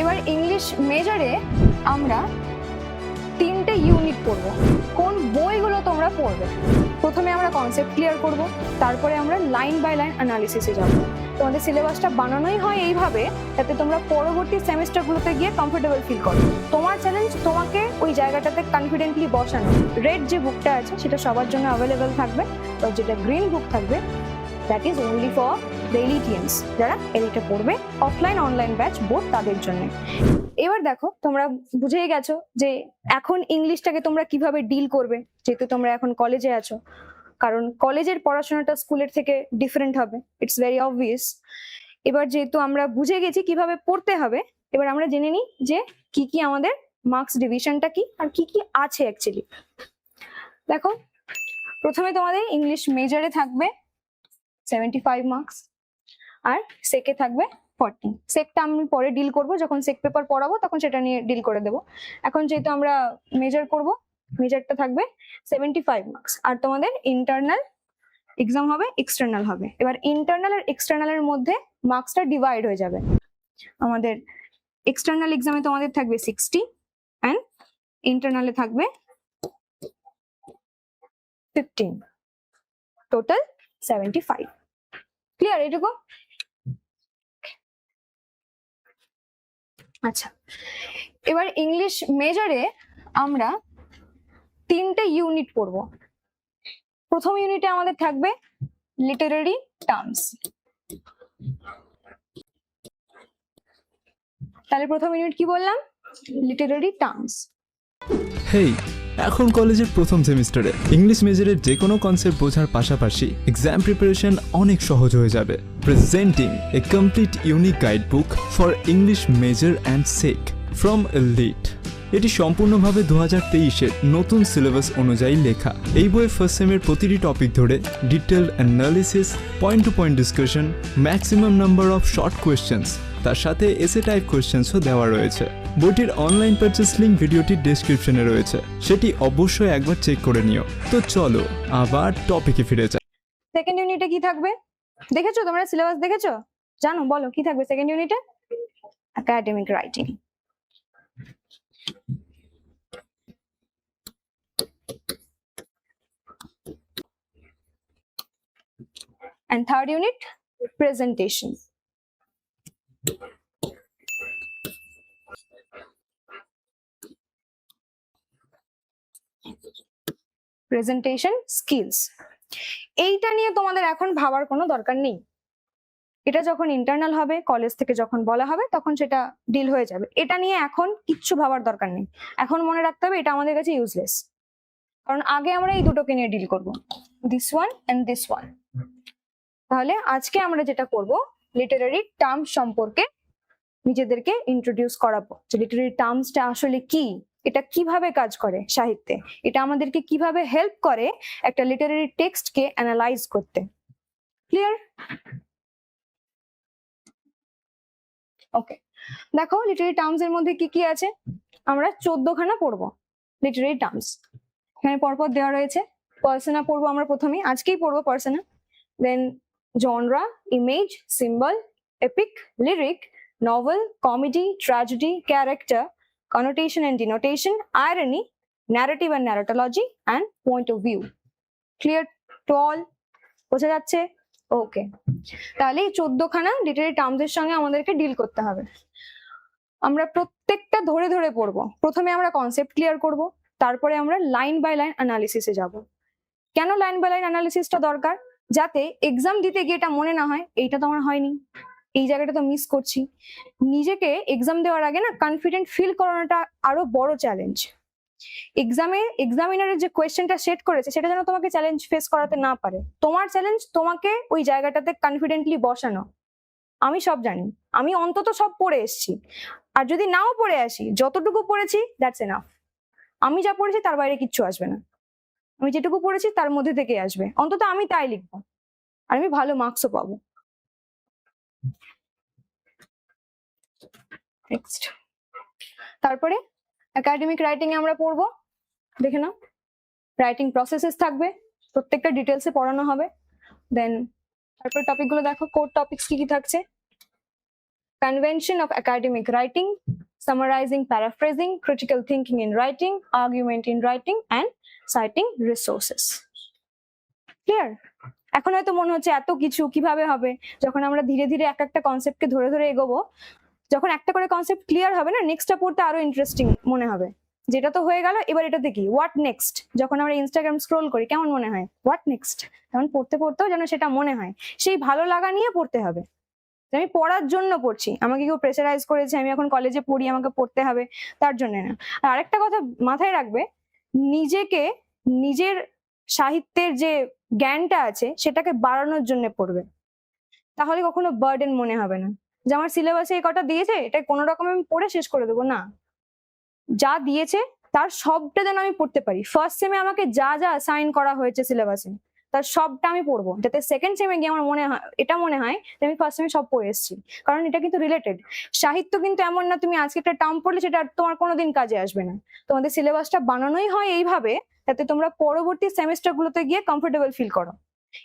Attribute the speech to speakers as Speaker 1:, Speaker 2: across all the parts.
Speaker 1: এবার ইংলিশ মেজরে আমরা 3টে ইউনিট পড়বো। কোন বইগুলো তোমরা পড়বে? প্রথমে আমরা কনসেপ্ট ক্লিয়ার করব, তারপরে আমরা লাইন বাই লাইন অ্যানালিসিসে যাব। তোমাদের সিলেবাসটা বানানোই হয় এইভাবে যাতে তোমরা পরবর্তী সেমিস্টারগুলোতে গিয়ে কমফোর্টেবল ফিল করো। তোমার চ্যালেঞ্জ তোমাকে ওই জায়গাটাতে কনফিডেন্টলি বসানো। রেড যে বুকটা আছে সেটা সবার জন্য অ্যাভেলেবেল থাকবে, তো যেটা গ্রিন বুক থাকবে that is only for the Elitians, যারা এলিটে পড়বে, অফলাইন অনলাইন ব্যাচ বোথ তাদের জন্য। এবার দেখো, তোমরা বুঝেই গেছো যে এখন ইংলিশটাকে তোমরা কিভাবে ডিল করবে, যেহেতু তোমরা এখন কলেজে আছো। কারণ কলেজের পড়াশোনাটা স্কুলের থেকে ডিফারেন্ট হবে, ইটস ভেরি অবভিয়াস। এবার যেহেতু আমরা বুঝে গেছি কিভাবে পড়তে হবে, এবার আমরা জেনে নিই যে কি কি আমাদের মার্কস ডিভিশনটা কি আর কি কি আছে অ্যাকচুয়ালি। দেখো, প্রথমে তোমাদের ইংলিশ মেজরে থাকবে 75 মার্কস আর সেকে থাকবে 40। সেকটা আমি পরে ডিল করব, যখন সেক পেপার পড়াবো তখন সেটা নিয়ে ডিল করে দেবো। এখন যেহেতু আমরা মেজর করব, মেজরটা থাকবে 75 মার্কস। আর তোমাদের ইন্টারনাল এক্সাম হবে, এক্সটার্নাল হবে। এবার ইন্টারনাল আর এক্সটার্নালের মধ্যে মার্কসটা ডিভাইড হয়ে যাবে। আমাদের এক্সটার্নাল এক্সামে তোমাদের থাকবে 60 অ্যান্ড ইন্টারনালে থাকবে 15, টোটাল 75। ক্লিয়ার এটুকু? আচ্ছা, এবার ইংলিশ মেজরে আমরা 3টে ইউনিট পড়বো। প্রথম ইউনিটে আমাদের থাকবে লিটারারি টার্মস। তাহলে প্রথম ইউনিট কি বললাম? Literary terms.
Speaker 2: হেই, এখন কলেজের প্রথম সেমিস্টারে ইংলিশ মেজরের যে কোনো কনসেপ্ট বোঝার পাশাপাশি এক্সাম প্রিপারেশন অনেক সহজ হয়ে যাবে। Presenting a complete unique guide book for English major and SEC from elite. এটি সম্পূর্ণভাবে 2023-এর নতুন সিলেবাস অনুযায়ী লেখা। এই বইয়ে ফার্স্ট সেমের প্রতিটি টপিক ধরে detail analysis, point to point discussion, maximum number of short questions, তার সাথে এসে টাইপ কোয়েশ্চেন্সও দেওয়া রয়েছে। বইটির অনলাইন পারচেস লিঙ্ক ভিডিওটির ডেসক্রিপশনে রয়েছে, সেটি অবশ্যই একবার চেক করে নিও। তো চলো আবার টপিকে ফিরে যাই।
Speaker 1: সেকেন্ড ইউনিটে কি থাকবে দেখেছো? তোমরা সিলেবাস দেখেছো? জানো, বলো কি থাকবে সেকেন্ড ইউনিটে? Academic writing. And third unit, presentation. Presentation skills. এইটা নিয়ে তোমাদের এখন ভাবার কোনো দরকার নেই। এটা যখন ইন্টারনাল হবে, কলেজ থেকে যখন বলা হবে তখন সেটা ডিল হয়ে যাবে। এটা নিয়ে এখন কিচ্ছু ভাবার দরকার নেই। এখন মনে রাখতে হবে এটা আমাদের কাছে ইউজলেস, কারণ আগে আমরা এই দুটোকে নিয়ে ডিল করব, this one and this one. তাহলে আজকে আমরা যেটা করব, লিটারারি টার্মস সম্পর্কে নিজেদেরকে ইন্ট্রোডিউস করাবো, যে লিটারারি টার্মসটা আসলে কি, এটা কিভাবে কাজ করে সাহিত্যে, এটা আমাদেরকে কিভাবে হেল্প করে একটা লিটারারি টেক্সটকে অ্যানালাইজ করতে। ক্লিয়ার? ওকে, দেখো লিটারারি টার্মস এর মধ্যে কি কি আছে। আমরা 14খানা পড়বো লিটারারি টার্মস। এখানে পরপর দেওয়া রয়েছে। পার্সোনা পড়বো আমরা প্রথমেই, আজকেই পড়বো persona. Then genre, image, symbol, epic, lyric, novel, comedy, tragedy, character, connotation and denotation, irony, narrative and narratology, and point of view. Clear to all? বোঝা যাচ্ছে? ওকে, তাহলে এই 14খানা লিটারারি টার্মসের সঙ্গে আমাদেরকে ডিল করতে হবে। আমরা প্রত্যেকটা ধরে ধরে পড়বো। প্রথমে আমরা কনসেপ্ট ক্লিয়ার করব, তারপরে আমরা লাইন বাই লাইন অ্যানালিসিসে যাব। কেন লাইন বাই লাইন অ্যানালিসিসটা দরকার? যাতে এক্সাম দিতে গিয়ে এটা মনে না হয় এইটা তো আমার হয়নি, এই জায়গাটা তো মিস করছি। নিজেকে এক্সাম দেওয়ার আগে না কনফিডেন্ট ফিল করানোটা আরো বড় চ্যালেঞ্জ। এক্সামে এক্সামিনারের যে কোয়েশ্চেনটা সেট করেছে সেটা যেন তোমাকে চ্যালেঞ্জ ফেস করাতে না পারে। তোমার চ্যালেঞ্জ তোমাকে ওই জায়গাটাতে কনফিডেন্টলি বসানো। আমি সব জানি, আমি অন্তত সব পড়ে এসেছি, আর যদি নাও পড়ে আসি, যতটুকু পড়েছি দ্যাটস এনাফ। আমি যা পড়েছি তার বাইরে কিচ্ছু আসবে না, আমি যেটুকু পড়েছি তার মধ্যে থেকে আসবে, অন্তত আমি তাই লিখবো, আর আমি ভালো মার্কসও পাবো। নেক্সট, তারপরে একাডেমিক রাইটিং এ আমরা পড়বো। দেখে নাও, রাইটিং প্রসেসেস থাকবে, প্রত্যেকটা ডিটেলসে পড়ানো হবে। দেন তারপরে টপিক গুলো দেখো, কোর টপিকস কি কি থাকছে। convention of academic writing, summarizing, paraphrasing, critical thinking in writing, argument in writing, and citing resources. Clear? এখন হয়তো মনে হচ্ছে এত কিছু কিভাবে হবে, যখন আমরা ধীরে ধীরে এক একটা কনসেপ্টকে ধরে ধরে এগোবো, যখন একটা করে কনসেপ্ট ক্লিয়ার হবে না, নেক্সটটা পড়তে আরো ইন্টারেস্টিং মনে হবে। যেটা তো হয়ে গেল, এবার এটা দেখি হোয়াট নেক্সট। যখন আমরা ইনস্টাগ্রাম স্ক্রোল করি কেমন মনে হয়, হোয়াট নেক্সট। তখন পড়তে পড়তেও যেন সেটা মনে হয়, সেই ভালো লাগা নিয়ে পড়তে হবে। আমি পড়ার জন্য পড়ছি, আমাকে কেউ প্রেসারাইজ করেছে আমি এখন কলেজে পড়ি আমাকে পড়তে হবে, তার জন্য না। আর আরেকটা কথা মাথায় রাখবে, নিজেকে, নিজের সাহিত্যের যে জ্ঞানটা আছে সেটাকে বাড়ানোর জন্য পড়বে, তাহলে কখনো বার্ডেন মনে হবে না যে আমার সিলেবাসে এই কটা দিয়েছে এটা কোনো রকম আমি পড়ে শেষ করে দেবো। না, যা দিয়েছে তার সবটা যেন আমি পড়তে পারি। ফার্স্ট সেমে আমাকে যা যা অ্যাসাইন করা হয়েছে সিলেবাসে তার সবটা আমি পড়বো, যাতে সেকেন্ড সেমে গিয়ে আমার এটা মনে হয় যে আমি ফার্স্ট সেমে সব পড়ে এসেছি। কারণ এটা কিন্তু রিলেটেড। সাহিত্য কিন্তু এমন না তুমি আজকে একটা টার্ম পড়লে সেটা তোমার কোনোদিন কাজে আসবে না। তোমাদের সিলেবাসটা বানানোই হয় এইভাবে যাতে তোমরা পরবর্তী সেমিস্টার গুলোতে গিয়ে কমফোর্টেবল ফিল করো।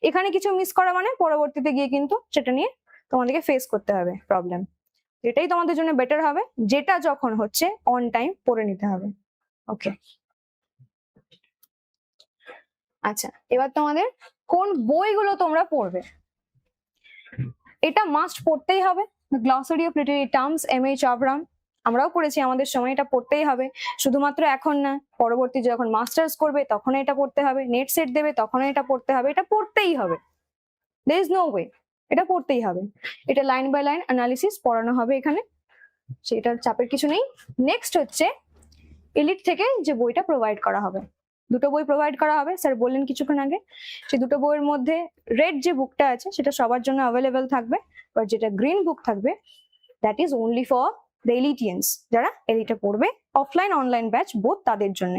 Speaker 1: এখানে কিছু মিস করা মানে পরবর্তীতে গিয়ে কিন্তু সেটা নিয়ে তোমাদেরকে ফেস করতে হবে প্রবলেম। এটাই তোমাদের জন্য বেটার হবে, যেটা যখন হচ্ছে অন টাইম পড়ে নিতে হবে। ওকে, আচ্ছা এবার তোমাদের কোন বইগুলো তোমরা পড়বে এটা মাস্ট পড়তেই হবে। Glossary of literary terms, M A. Abrams, আমরাও পড়েছি আমাদের সময়, এটা পড়তেই হবে। শুধুমাত্র এখন না, পরবর্তী যখন মাস্টার্স করবে তখন এটা পড়তে হবে, নেট সেট দেবে তখন এটা পড়তে হবে, এটা পড়তেই হবে। দেয়ার ইজ নো ওয়ে, এটা পড়তেই হবে। এটা লাইন বাই লাইন অ্যানালিসিস পড়ানো হবে এখানে, সেটার চাপের কিছু নেই। নেক্সট হচ্ছে এলিট থেকে যে বইটা প্রোভাইড করা হবে, দুটো বই প্রোভাইড করা হবে, স্যার বললেন কিছুক্ষণ আগে। সেই দুটো বইয়ের মধ্যে রেড যে বুকটা আছে সেটা সবার জন্য অ্যাভেলেবেল থাকবে, বাট যেটা গ্রিন বুক থাকবে that is only for the Elitians, যারা এলিটে পড়বে, অফলাইন অনলাইন ব্যাচ বোথ তাদের জন্য।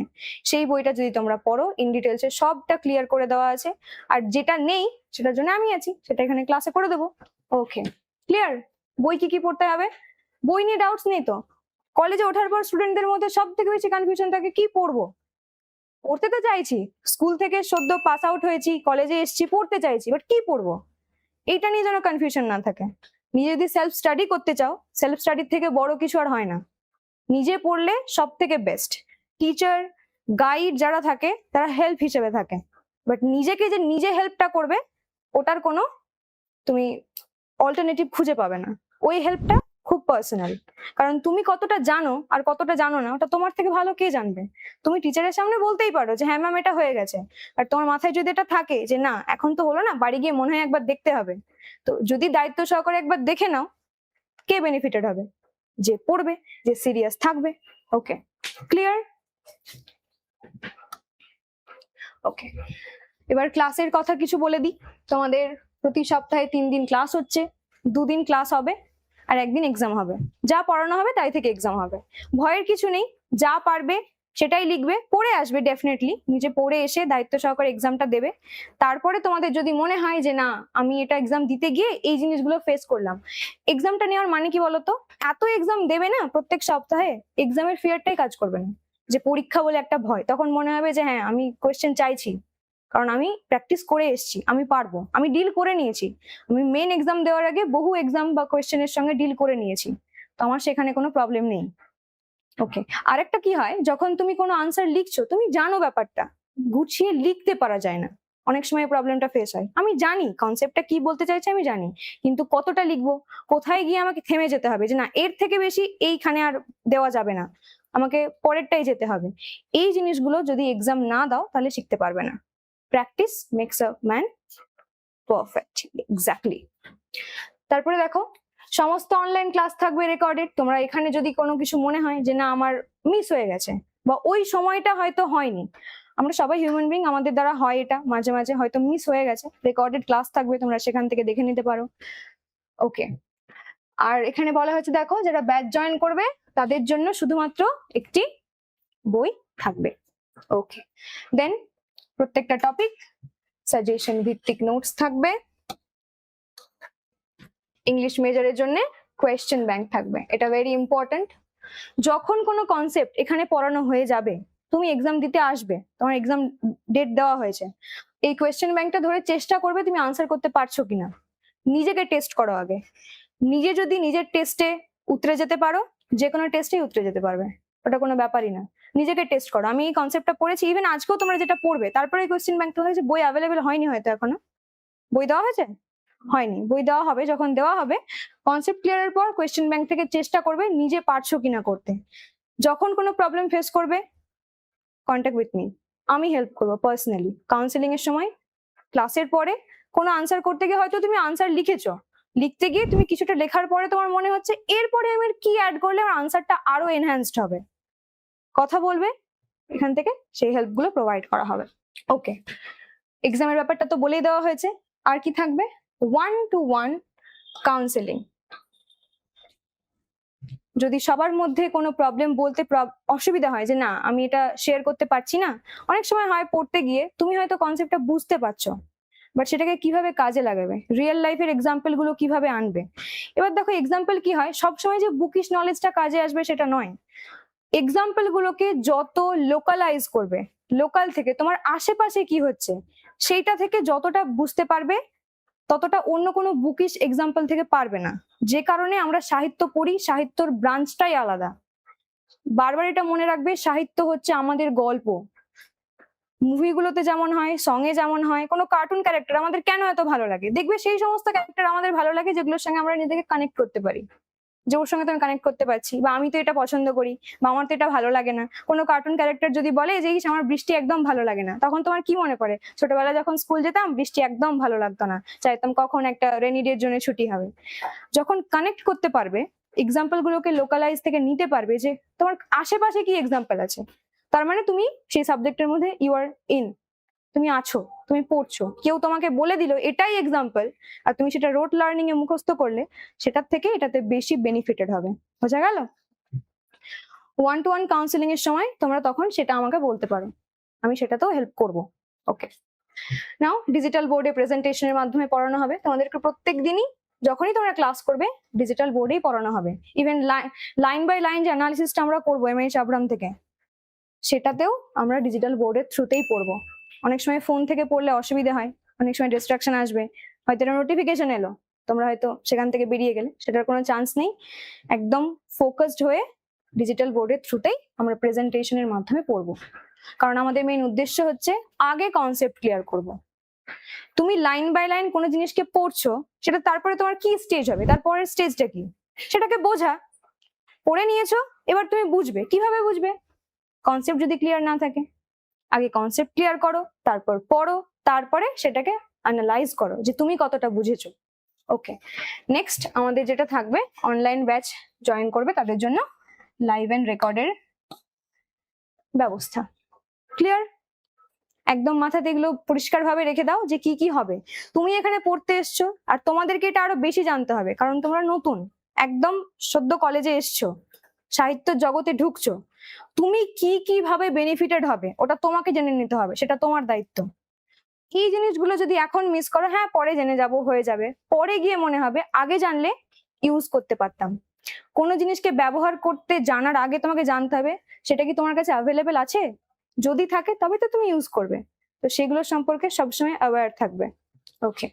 Speaker 1: সেই বইটা যদি তোমরা পড়ো ইন ডিটেলসে সবটা ক্লিয়ার করে দেওয়া আছে, আর যেটা নেই সেটার জন্য আমি আছি, সেটা এখানে ক্লাসে করে দেবো। ওকে, ক্লিয়ার? বই কি কি পড়তে হবে, বই নিয়ে ডাউটস নেই তো? কলেজে ওঠার পর স্টুডেন্টদের মধ্যে সব থেকে বেশি কনফিউশন থাকে কি পড়বো। পড়তে তো চাইছি, স্কুল থেকে সদ্য পাস আউট হয়েছি, কলেজে এসেছি, পড়তে চাইছি, বাট কি পড়বো এইটা নিয়ে যেন কনফিউশন না থাকে। নিজে যদি সেলফ স্টাডি করতে চাও, সেলফ স্টাডির থেকে বড় কিছু আর হয় না, নিজে পড়লে সব থেকে বেস্ট। টিচার গাইড যারা থাকে তারা হেল্প হিসেবে থাকে, বাট নিজেকে যে নিজে হেল্পটা করবে ওটার কোনো তুমি অল্টারনেটিভ খুঁজে পাবে না। ওই হেল্পটা খুব পার্সোনাল, কারণ তুমি কতটা জানো আর কতটা জানো না ওটা তোমার থেকে ভালো কে জানবে। তুমি টিচারের সামনে বলতেই পারো যে হ্যাঁ ম্যাম এটা হয়ে গেছে, আর তোমার মাথায় যদি এটা থাকে যে না এখন তো হলো না, বাড়ি গিয়ে মনে হয় একবার দেখতে হবে, তো যদি দায়িত্ব সহকারে একবার দেখে নাও, কে বেনিফিটেড হবে? যে পড়বে, যে সিরিয়াস থাকবে। ওকে, ক্লিয়ার? ওকে, এবার ক্লাসের কথা কিছু বলে দিই। তোমাদের প্রতি সপ্তাহে 3 দিন ক্লাস হচ্ছে, 2 দিন ক্লাস হবে আর 1 দিন এক্সাম হবে। যা পড়ানো হবে তাই থেকে এক্সাম হবে, ভয়ের কিছু নেই। যা পারবে সেটাই লিখবে, পড়ে আসবে, ডেফিনেটলি নিজে পড়ে এসে দায়িত্ব সহকারে এক্সামটা দেবে। তারপরে তোমাদের যদি মনে হয় যে না আমি এটা এক্সাম দিতে গিয়ে এই জিনিসগুলো ফেস করলাম, এক্সামটা নেওয়ার মানে কি বলতো, এত এক্সাম দেবে না প্রত্যেক সপ্তাহে, এক্সামের ফিয়ারটাই কাজ করবে না, যে পরীক্ষা বলে একটা ভয়। তখন মনে হবে যে হ্যাঁ আমি কোয়েশ্চেন চাইছি, কারণ আমি প্র্যাকটিস করে এসেছি, আমি পারবো, আমি ডিল করে নিয়েছি। আমি মেন এক্সাম দেওয়ার আগে বহু এক্সাম বা কোয়েশ্চেনের সঙ্গে ডিল করে নিয়েছি, তো আমার সেখানে কোনো প্রবলেম নেই। ওকে, আরেকটা কি হয়, যখন তুমি কোনো আনসার লিখছো তুমি জানো ব্যাপারটা, গুছিয়ে লিখতে পারা যায় না, অনেক সময় প্রবলেমটা ফেস হয়। আমি জানি কনসেপ্টটা কি বলতে চাইছে, আমি জানি, কিন্তু কতটা লিখবো, কোথায় গিয়ে আমাকে থেমে যেতে হবে যে না এর থেকে বেশি এইখানে আর দেওয়া যাবে না, আমাকে পরেরটাই যেতে হবে। এই জিনিসগুলো যদি এক্সাম না দাও তাহলে শিখতে পারবে না। Practice makes a man perfect, exactly. তারপরে দেখো সমস্ত অনলাইন ক্লাস থাকবে রেকর্ডেড। তোমরা এখানে যদি কোনো কিছু মনে হয় যে না আমার মিস হয়ে গেছে বা ওই সময়টা হয়তো হয়নি, আমরা সবাই হিউম্যান বিং, আমাদের দ্বারা হয় এটা, মাঝে মাঝে হয়তো মিস হয়ে গেছে, রেকর্ডেড ক্লাস থাকবে, তোমরা সেখান থেকে দেখে নিতে পারো। ওকে, আর এখানে বলা হয়েছে দেখো যারা ব্যাচ জয়েন করবে তাদের জন্য শুধুমাত্র একটি বই থাকবে। ওকে, দেন প্রত্যেকটা টপিক সাজেশন ভিত্তিক নোটস থাকবে। ইংলিশ মেজরের জন্য কোয়েশ্চেন ব্যাংক থাকবে, এটা ভেরি ইম্পর্টেন্ট। যখন কোনো কনসেপ্ট এখানে পড়ানো হয়ে যাবে, তুমি এক্সাম দিতে আসবে, তোমার এক্সাম ডেট দেওয়া হয়েছে, এই কোয়েশ্চেন ব্যাংকটা ধরে চেষ্টা করবে তুমি আনসার করতে পারছো কিনা, নিজেকে টেস্ট করো আগে। নিজে যদি নিজের টেস্টে উতরে যেতে পারো, যে কোনো টেস্টেই উতরে যেতে পারবে, ওটা কোনো ব্যাপারই না। নিজেকে টেস্ট করো। আমি এই কনসেপ্টটা পড়েছি, ইভেন আজকেও তোমরা যেটা পড়বে, তারপরে কোয়েশ্চেন ব্যাংক হয়েছে, বই অ্যাভেলেবেল হয়নি হয়তো এখনো। বই দেওয়া হয়েছে? হয়নি। বই দেওয়া হবে, যখন দেওয়া হবে কনসেপ্ট ক্লিয়ারের পর কোয়েশ্চেন ব্যাংক থেকে চেষ্টা করবে নিজে পারছো কিনা করতে। যখন কোনো প্রবলেম ফেস করবে, কন্ট্যাক্ট উইথ মি, আমি হেল্প করবো পার্সোনালি। কাউন্সেলিং এর সময়, ক্লাসের পরে কোনো আনসার করতে গিয়ে হয়তো তুমি আনসার লিখেছো, লিখতে গিয়ে তুমি কিছুটা লেখার পরে তোমার মনে হচ্ছে এরপরে আমি আর কি অ্যাড করলে আমার আনসারটা আরো এনহ্যান্সড হবে, কথা বলবে, এখান থেকে সেই হেল্প গুলো প্রোভাইড করা হবে। ওকে, এক্সামের ব্যাপারটা তো বলেই দেওয়া হয়েছে। আর কি থাকবে? 1-to-1 counselling. যদি সবার মধ্যে কোনো প্রবলেম বলতে অসুবিধা হয় যে না আমি এটা শেয়ার করতে পারছি না, অনেক সময় হয় পড়তে গিয়ে তুমি হয়তো কনসেপ্টটা বুঝতে পারছো, বাট সেটাকে কিভাবে কাজে লাগাবে, রিয়েল লাইফের এক্সাম্পল গুলো কিভাবে আনবে। এবার দেখো এক্সাম্পল কি হয়, সবসময় যে বুকিশ নলেজটা কাজে আসবে সেটা নয়। এক্সাম্পল গুলোকে যত লোকালাইজ করবে, লোকাল থেকে তোমার আশেপাশে কি হচ্ছে সেইটা থেকে যতটা বুঝতে পারবে, ততটা অন্য কোনো বুকিশ এক্সাম্পল থেকে পারবে না। যে কারণে আমরা সাহিত্য পড়ি, সাহিত্যর ব্রাঞ্চটাই আলাদা। বারবার এটা মনে রাখবে, সাহিত্য হচ্ছে আমাদের গল্প। মুভিগুলোতে যেমন হয়, সং এ যেমন হয়, কোনো কার্টুন ক্যারেক্টার আমাদের কেন এত ভালো লাগে, দেখবে সেই সমস্ত ক্যারেক্টার আমাদের ভালো লাগে যেগুলোর সঙ্গে আমরা নিজেকে কানেক্ট করতে পারি, যে ওর সঙ্গে তো আমি কানেক্ট করতে পারছি, বা আমি তো এটা পছন্দ করি, বা আমার তো এটা ভালো লাগে না। কোনো কার্টুন ক্যারেক্টার যদি বলে যে আমার বৃষ্টি একদম ভালো লাগে না, তখন তোমার কি মনে পড়ে? ছোটবেলায় যখন স্কুল যেতাম, বৃষ্টি একদম ভালো লাগতো না, চাইতাম কখন একটা রেনি ডের জন্য ছুটি হবে। যখন কানেক্ট করতে পারবে, এক্সাম্পল গুলোকে লোকালাইজ থেকে নিতে পারবে যে তোমার আশেপাশে কি এক্সাম্পল আছে, তার মানে তুমি সেই সাবজেক্টের মধ্যে ইউ আর ইন, তুমি আছো, তুমি পড়ছো। কেউ তোমাকে বলে দিল এটাই এক্সাম্পল, আর তুমি সেটা রোট লার্নিং এ মুখস্থ করলে, সেটার থেকে এটাতে বেশি বেনিফিটেড হবে। বোঝা গেল? 1-to-1 কাউন্সিলিং এর সময় তোমরা তখন সেটা আমাকে বলতে পারো, আমি সেটাতেও হেল্প করব। ওকে, নাও ডিজিটাল বোর্ডে প্রেজেন্টেশনের মাধ্যমে পড়ানো হবে তোমাদেরকে প্রত্যেক দিনই। যখনই তোমরা ক্লাস করবে ডিজিটাল বোর্ডেই পড়ানো হবে। ইভেন লাইন বাই লাইন যে অ্যানালিসিসটা আমরা করবো এমএ চাবরাম থেকে, সেটাতেও আমরা ডিজিটাল বোর্ডের থ্রুতেই পড়বো। অনেক সময় ফোন থেকে পড়লে অসুবিধা হয়, অনেক সময় ডিস্ট্রাকশন আসবে, হয়তো একটা নোটিফিকেশন এলো, তোমরা হয়তো সেখান থেকে বেরিয়ে গেলে, সেটার কোনো চান্স নেই। একদম ফোকাসড হয়ে ডিজিটাল বোর্ডের থ্রুতেই আমরা প্রেজেন্টেশনের মাধ্যমে পড়বো, কারণ আমাদের মেইন উদ্দেশ্য হচ্ছে আগে কনসেপ্ট ক্লিয়ার করব। তুমি লাইন বাই লাইন কোনো জিনিসকে পড়ছো, সেটা তারপরে তোমার কি স্টেজ হবে, তারপরের স্টেজটা কি, সেটাকে বোঝা। পড়ে নিয়েছো, এবার তুমি বুঝবে, কিভাবে বুঝবে? কনসেপ্ট যদি ক্লিয়ার না থাকে, আগে কনসেপ্ট ক্লিয়ার করো, তারপর পড়ো, তারপরে সেটাকে অ্যানালাইজ করো যে তুমি কতটা বুঝেছো। ওকে, নেক্সট আমাদের যেটা থাকবে, অনলাইন ব্যাচ জয়েন করবে তাদের জন্য লাইভ এন্ড রেকর্ডের ব্যবস্থা। ক্লিয়ার? একদম মাথাতে এগুলো পরিষ্কার ভাবে রেখে দাও যে কি কি হবে। তুমি এখানে পড়তে এসছো, আর তোমাদেরকে এটা আরো বেশি জানতে হবে, কারণ তোমরা নতুন, একদম সদ্য কলেজে এসছো, সাহিত্য জগতে ঢুকছো। তুমি কি কি ভাবে বেনিফিটেড হবে ওটা তোমাকে জেনে নিতে হবে, সেটা তোমার দায়িত্ব। এই জিনিসগুলো যদি এখন মিস করো, হ্যাঁ পরে জেনে যাব, হয়ে যাবে, পরে গিয়ে মনে হবে আগে জানলে ইউজ করতে পারতাম। কোনো জিনিসকে ব্যবহার করতে জানার আগে তোমাকে জানতে হবে সেটা কি তোমার কাছে অ্যাভেলেবেল আছে, যদি থাকে তবে তো তুমি ইউজ করবে। তো সেগুলো সম্পর্কে সবসময় অ্যাওয়্যার থাকবে। ওকে।